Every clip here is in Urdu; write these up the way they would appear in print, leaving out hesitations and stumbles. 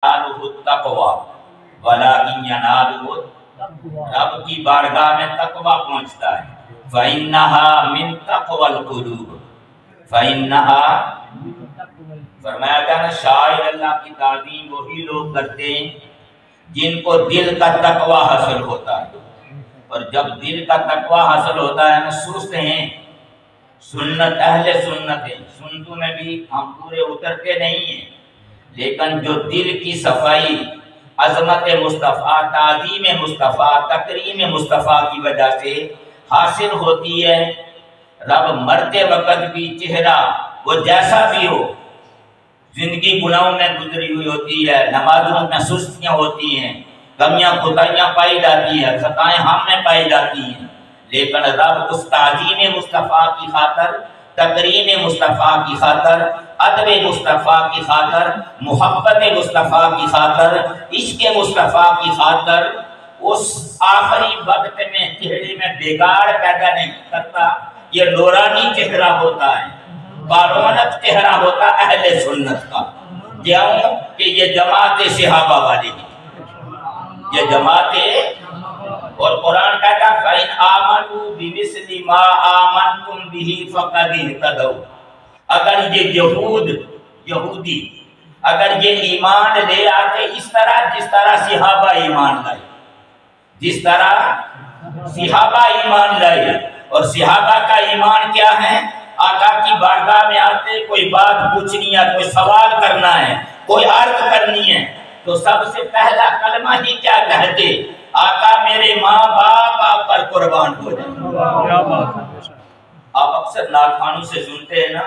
تقوی ولیکن ینالہ رب کی بارگاہ میں تقوی پہنچتا ہے. فإنہا من تقوی القلوب فإنہا فرمایا گیا نا شاعر اللہ کی تعظیم وہی لوگ کرتے ہیں جن کو دل کا تقوی حاصل ہوتا ہے. اور جب دل کا تقوی حاصل ہوتا ہے نا سست ہیں سنت اہل سنت ہیں. سنتوں میں بھی ہم پورے اترتے نہیں ہیں لیکن جو دل کی صفائی عظمت مصطفیٰ تعظیم مصطفیٰ تکریم مصطفیٰ کی وجہ سے حاصل ہوتی ہے. رب مرتے وقت بھی چہرہ وہ جیسا بھی ہو زندگی گناہوں میں گزری ہوئی ہوتی ہے نمازوں میں سستیاں ہوتی ہیں کمیاں کوتاہیاں پائی جاتی ہیں خطائیں ہم میں پائی جاتی ہیں لیکن رب اس تعظیم مصطفیٰ کی خاطر تکریم مصطفیٰ کی خاطر ادب مصطفیٰ کی خاطر محبت مصطفیٰ کی خاطر عشق مصطفیٰ کی خاطر اس آخری وقت میں چہرے میں بگاڑ پیدا نہیں کرتا. یہ نورانی چہرہ ہوتا ہے بارونق چہرہ ہوتا اہل سنت کا. کیوں کہ یہ جماعت صحابہ والی ہے یہ جماعت. اور قرآن کہتا ہے فَإِنْ آمَنُوا بِمِثْلِ مَا آمَنْتُمْ بِهِ فَقَدِ اهْتَدَوْا. اگر یہ یہودی اگر یہ ایمان لے آتے اس طرح جس طرح صحابہ ایمان لائے جس طرح صحابہ ایمان لائے. اور صحابہ کا ایمان کیا ہے؟ آقا کی بارگاہ میں آتے کوئی بات پوچھنی ہے کوئی سوال کرنا ہے کوئی عرض کرنی ہے تو سب سے پہلا کلمہ ہی کیا کہتے؟ آقا میرے ماں باپ آپ پر قربان ہو جائیں. آپ اکثر ناخوانوں سے سنتے ہیں نا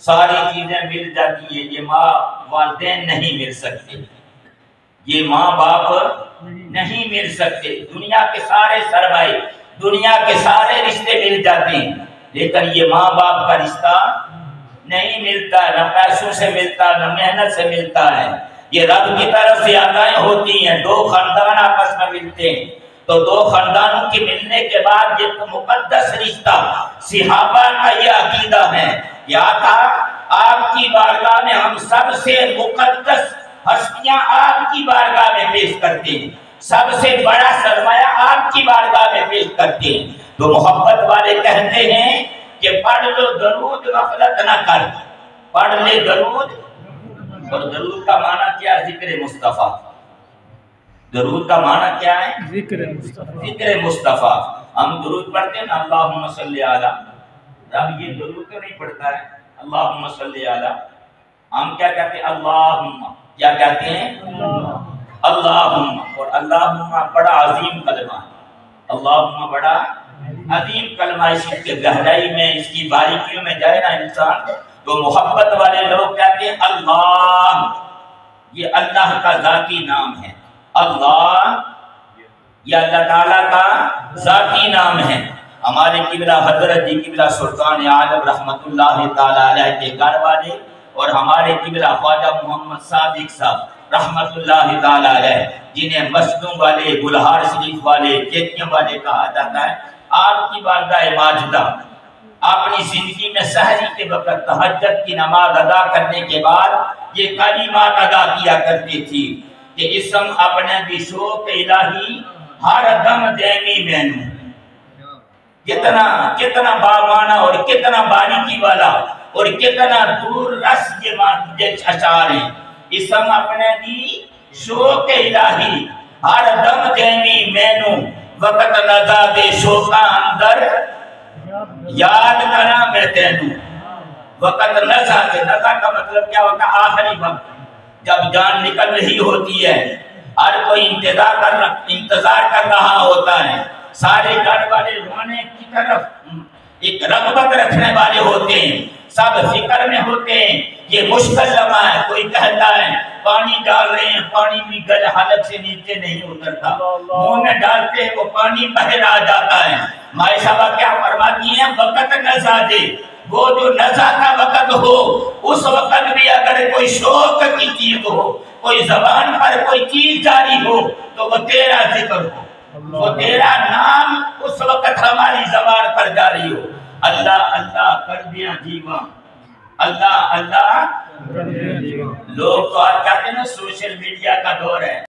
ساری چیزیں مل جاتی ہیں یہ ماں والدین نہیں مل سکتے یہ ماں باپ نہیں مل سکتے. دنیا کے سارے سرمائے دنیا کے سارے رشتے مل جاتے ہیں لیکن یہ ماں باپ کا رشتہ نہیں ملتا نہ پیسوں سے ملتا نہ محنت سے ملتا ہے. یہ رب کی طرف سے عطائیں ہوتی ہیں. دو خاندان آپس میں ملتے ہیں تو دو خاندانوں کے ملنے کے بعد یہ مقدس رشتہ صحابہ کا یہ عقیدہ ہے یا تھا آپ کی بارگاہ میں ہم سب سے مقدس ہستیاں آپ کی بارگاہ میں پیش کرتے ہیں سب سے بڑا سرمایہ آپ کی بارگاہ میں پیش کرتے ہیں. تو محبت والے کہتے ہیں کہ پڑھ لو درود غفلت نہ کر پڑھ لے درود. اور درود کا معنی کیا ہے؟ ذکر مصطفیٰ. درود کا معنی کیا ہے؟ ذکر مصطفیٰ. ہم درود پڑھتے ہیں نا اللہم صلی علی. رب یہ درود تو نہیں پڑھتا ہے اللہم صلی علی. ہم کیا کہتے ہیں؟ اللہم. کیا کہتے ہیں؟ اللہم. اور اللہم بڑا عظیم کلمہ ہے. اللہم بڑا عظیم کلمہ. اس کی گہرائی میں اس کی باریکیوں میں جائے نا انسان تو محبت والے لوگ کہتے ہیں اللہ. یہ اللہ کا ذاتی نام ہے. اللہ یہ اللہ تعالیٰ کا ذاتی نام ہے. ہمارے قبلہ حضرت جی قبلہ سلطان عالم رحمت اللہ تعالیٰ علیہ کے گھر والے اور ہمارے قبلہ خواجہ محمد صادق صاحب رحمت اللہ تعالیٰ علیہ جنہیں مسجدوں والے گلہار شریف والے چیتیاں والے کہا جاتا ہے آپ کی بارگاہ ماجدہ اپنی زندگی میں سحری کے وقت تہجد کی نماز ادا کرنے کے بعد یہ کلمات ادا کیا کرتی تھی کہ اسم اپنے بشوق الہی ہر دم دیمی مینو. کتنا بامانہ اور کتنا باریکی والا اور کتنا دور رس یہ اشعار ہیں. اسم اپنے دی شوق الہی ہر دم دیمی مینو وقت نزا دے شوقہ اندر یاد کرا میں تینوں. وقت نزا دے نزا کا مطلب کیا ہوتا ہے؟ آخری وقت جب جان نکل رہی ہوتی ہے ہر کوئی انتظار کر رہا ہوتا ہے. سارے گھر والے رونے کی طرف ایک رغبت رکھنے والے ہوتے ہیں سب فکر میں ہوتے ہیں. یہ مشکل لمحہ ہے. کوئی کہتا ہے پانی ڈال رہے ہیں پانی بھی گل حلق سے نیچے نہیں اترتا منہ میں ڈالتے ہیں وہ پانی باہر آ جاتا ہے. مائے صاحبہ کیا فرماتی ہیں؟ وقت نزا دے. وہ جو نزا کا وقت ہو اس وقت بھی اگر کوئی شوق کی چیز ہو کوئی زبان پر کوئی چیز جاری ہو تو وہ تیرا ذکر ہو وہ تیرا نام اس وقت ہماری زبان پر جاری ہو. اللہ اللہ کر دیا جیواں اللہ اللہ لوگ تو آج کہتے ہیں نا سوشل میڈیا کا دور ہے،